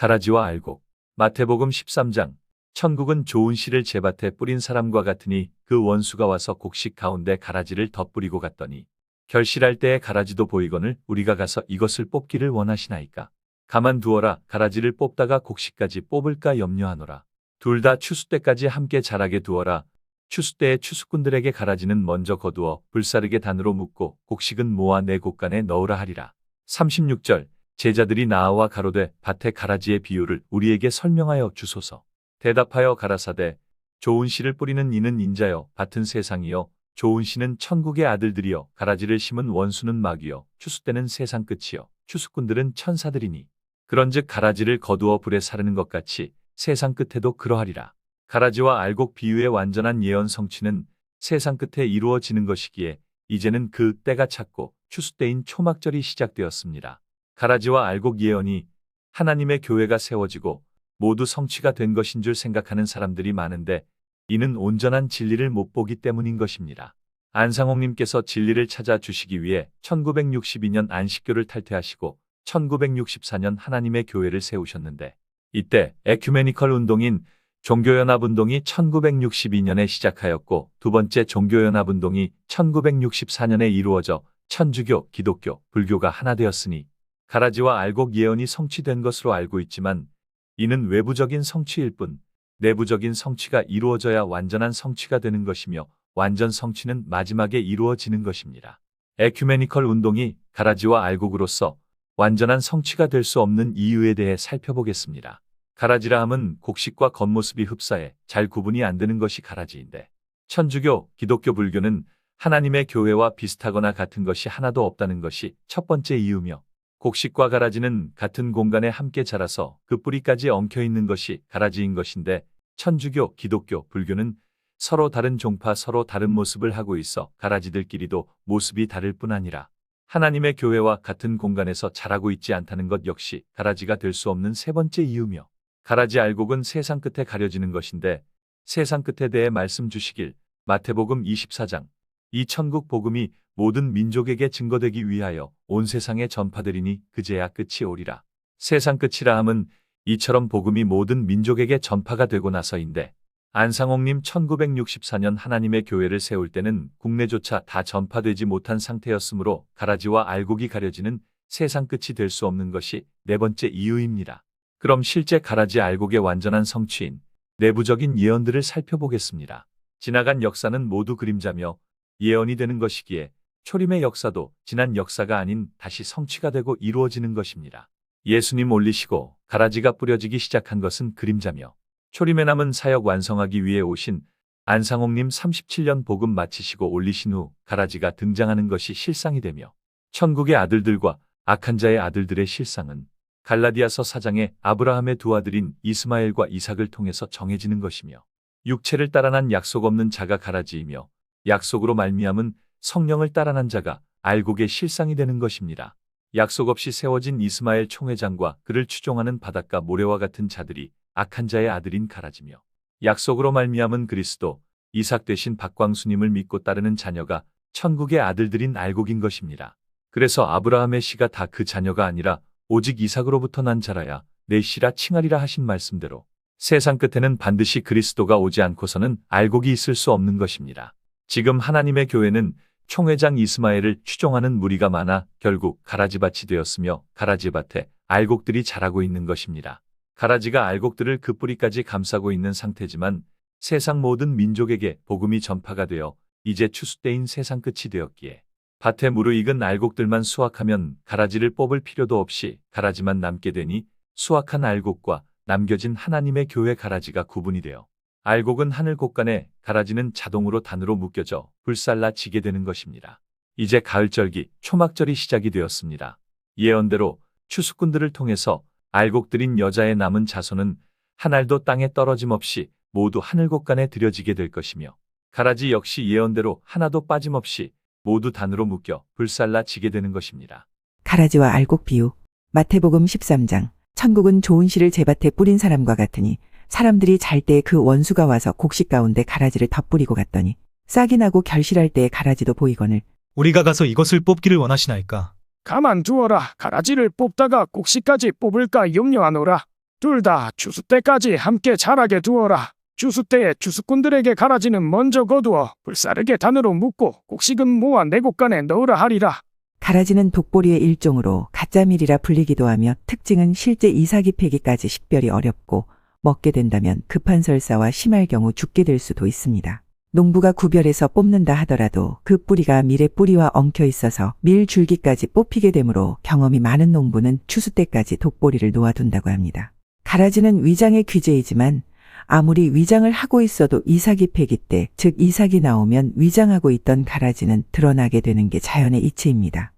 가라지와 알곡. 마태복음 13장. 천국은 좋은 씨를 제밭에 뿌린 사람과 같으니 그 원수가 와서 곡식 가운데 가라지를 덧뿌리고 갔더니 결실할 때에 가라지도 보이거늘 우리가 가서 이것을 뽑기를 원하시나이까. 가만두어라. 가라지를 뽑다가 곡식까지 뽑을까 염려하노라. 둘 다 추수 때까지 함께 자라게 두어라. 추수 때에 추수꾼들에게 가라지는 먼저 거두어 불사르게 단으로 묶고 곡식은 모아 내 곳간에 넣으라 하리라. 36절. 제자들이 나아와 가로되 밭의 가라지의 비유를 우리에게 설명하여 주소서. 대답하여 가라사대 좋은 씨를 뿌리는 이는 인자여 밭은 세상이요 좋은 씨는 천국의 아들들이요 가라지를 심은 원수는 마귀요 추수 때는 세상 끝이요 추수꾼들은 천사들이니 그런즉 가라지를 거두어 불에 사르는 것 같이 세상 끝에도 그러하리라. 가라지와 알곡 비유의 완전한 예언 성취는 세상 끝에 이루어지는 것이기에 이제는 그 때가 찼고 추수 때인 초막절이 시작되었습니다. 가라지와 알곡 예언이 하나님의 교회가 세워지고 모두 성취가 된 것인 줄 생각하는 사람들이 많은데 이는 온전한 진리를 못 보기 때문인 것입니다. 안상홍님께서 진리를 찾아 주시기 위해 1962년 안식교를 탈퇴하시고 1964년 하나님의 교회를 세우셨는데 이때 에큐메니컬 운동인 종교연합운동이 1962년에 시작하였고 두 번째 종교연합운동이 1964년에 이루어져 천주교, 기독교, 불교가 하나 되었으니 가라지와 알곡 예언이 성취된 것으로 알고 있지만 이는 외부적인 성취일 뿐 내부적인 성취가 이루어져야 완전한 성취가 되는 것이며 완전 성취는 마지막에 이루어지는 것입니다. 에큐메니컬 운동이 가라지와 알곡으로서 완전한 성취가 될 수 없는 이유에 대해 살펴보겠습니다. 가라지라 함은 곡식과 겉모습이 흡사해 잘 구분이 안 되는 것이 가라지인데 천주교, 기독교, 불교는 하나님의 교회와 비슷하거나 같은 것이 하나도 없다는 것이 첫 번째 이유며 곡식과 가라지는 같은 공간에 함께 자라서 그 뿌리까지 엉켜 있는 것이 가라지인 것인데 천주교, 기독교, 불교는 서로 다른 종파 서로 다른 모습을 하고 있어 가라지들끼리도 모습이 다를 뿐 아니라 하나님의 교회와 같은 공간에서 자라고 있지 않다는 것 역시 가라지가 될 수 없는 세 번째 이유며 가라지 알곡은 세상 끝에 가려지는 것인데 세상 끝에 대해 말씀 주시길 마태복음 24장 이 천국 복음이 모든 민족에게 증거되기 위하여 온 세상에 전파되리니 그제야 끝이 오리라. 세상 끝이라 함은 이처럼 복음이 모든 민족에게 전파가 되고 나서인데 안상홍님 1964년 하나님의 교회를 세울 때는 국내조차 다 전파되지 못한 상태였으므로 가라지와 알곡이 가려지는 세상 끝이 될 수 없는 것이 네 번째 이유입니다. 그럼 실제 가라지 알곡의 완전한 성취인 내부적인 예언들을 살펴보겠습니다. 지나간 역사는 모두 그림자며 예언이 되는 것이기에 초림의 역사도 지난 역사가 아닌 다시 성취가 되고 이루어지는 것입니다. 예수님 올리시고 가라지가 뿌려지기 시작한 것은 그림자며 초림에 남은 사역 완성하기 위해 오신 안상홍님 37년 복음 마치시고 올리신 후 가라지가 등장하는 것이 실상이 되며 천국의 아들들과 악한 자의 아들들의 실상은 갈라디아서 4장에 아브라함의 두 아들인 이스마엘과 이삭을 통해서 정해지는 것이며 육체를 따라 난 약속 없는 자가 가라지이며 약속으로 말미암은 성령을 따라 난 자가 알곡의 실상이 되는 것입니다. 약속 없이 세워진 이스마엘 총회장과 그를 추종하는 바닷가 모래와 같은 자들이 악한 자의 아들인 가라지며 약속으로 말미암은 그리스도, 이삭 대신 박광수님을 믿고 따르는 자녀가 천국의 아들들인 알곡인 것입니다. 그래서 아브라함의 씨가 다 그 자녀가 아니라 오직 이삭으로부터 난 자라야 내 씨라 칭하리라 하신 말씀대로 세상 끝에는 반드시 그리스도가 오지 않고서는 알곡이 있을 수 없는 것입니다. 지금 하나님의 교회는 총회장 이스마엘을 추종하는 무리가 많아 결국 가라지밭이 되었으며 가라지밭에 알곡들이 자라고 있는 것입니다. 가라지가 알곡들을 그 뿌리까지 감싸고 있는 상태지만 세상 모든 민족에게 복음이 전파가 되어 이제 추수 때인 세상 끝이 되었기에 밭에 무르익은 알곡들만 수확하면 가라지를 뽑을 필요도 없이 가라지만 남게 되니 수확한 알곡과 남겨진 하나님의 교회 가라지가 구분이 되어 알곡은 하늘 곳간에 가라지는 자동으로 단으로 묶여져 불살라 지게 되는 것입니다. 이제 가을절기, 초막절이 시작이 되었습니다. 예언대로 추수꾼들을 통해서 알곡들인 여자의 남은 자손은 한 알도 땅에 떨어짐 없이 모두 하늘 곳간에 들여지게 될 것이며 가라지 역시 예언대로 하나도 빠짐없이 모두 단으로 묶여 불살라 지게 되는 것입니다. 가라지와 알곡 비유. 마태복음 13장. 천국은 좋은 씨를 제밭에 뿌린 사람과 같으니 사람들이 잘 때 그 원수가 와서 곡식 가운데 가라지를 덧뿌리고 갔더니 싹이 나고 결실할 때에 가라지도 보이거늘 우리가 가서 이것을 뽑기를 원하시나이까. 가만두어라. 가라지를 뽑다가 곡식까지 뽑을까 염려하노라. 둘 다 추수 때까지 함께 자라게 두어라. 추수 때에 추수꾼들에게 가라지는 먼저 거두어 불사르게 단으로 묶고 곡식은 모아 내곡간에 넣으라 하리라. 가라지는 독보리의 일종으로 가짜밀이라 불리기도 하며 특징은 실제 이삭이 패기까지 식별이 어렵고 먹게 된다면 급한 설사와 심할 경우 죽게 될 수도 있습니다. 농부가 구별해서 뽑는다 하더라도 그 뿌리가 밀의 뿌리와 엉켜 있어서 밀 줄기까지 뽑히게 되므로 경험이 많은 농부는 추수 때까지 독보리를 놓아둔다고 합니다. 가라지는 위장의 귀재이지만 아무리 위장을 하고 있어도 이삭이 패기 때, 즉 이삭이 나오면 위장하고 있던 가라지는 드러나게 되는 게 자연의 이치입니다.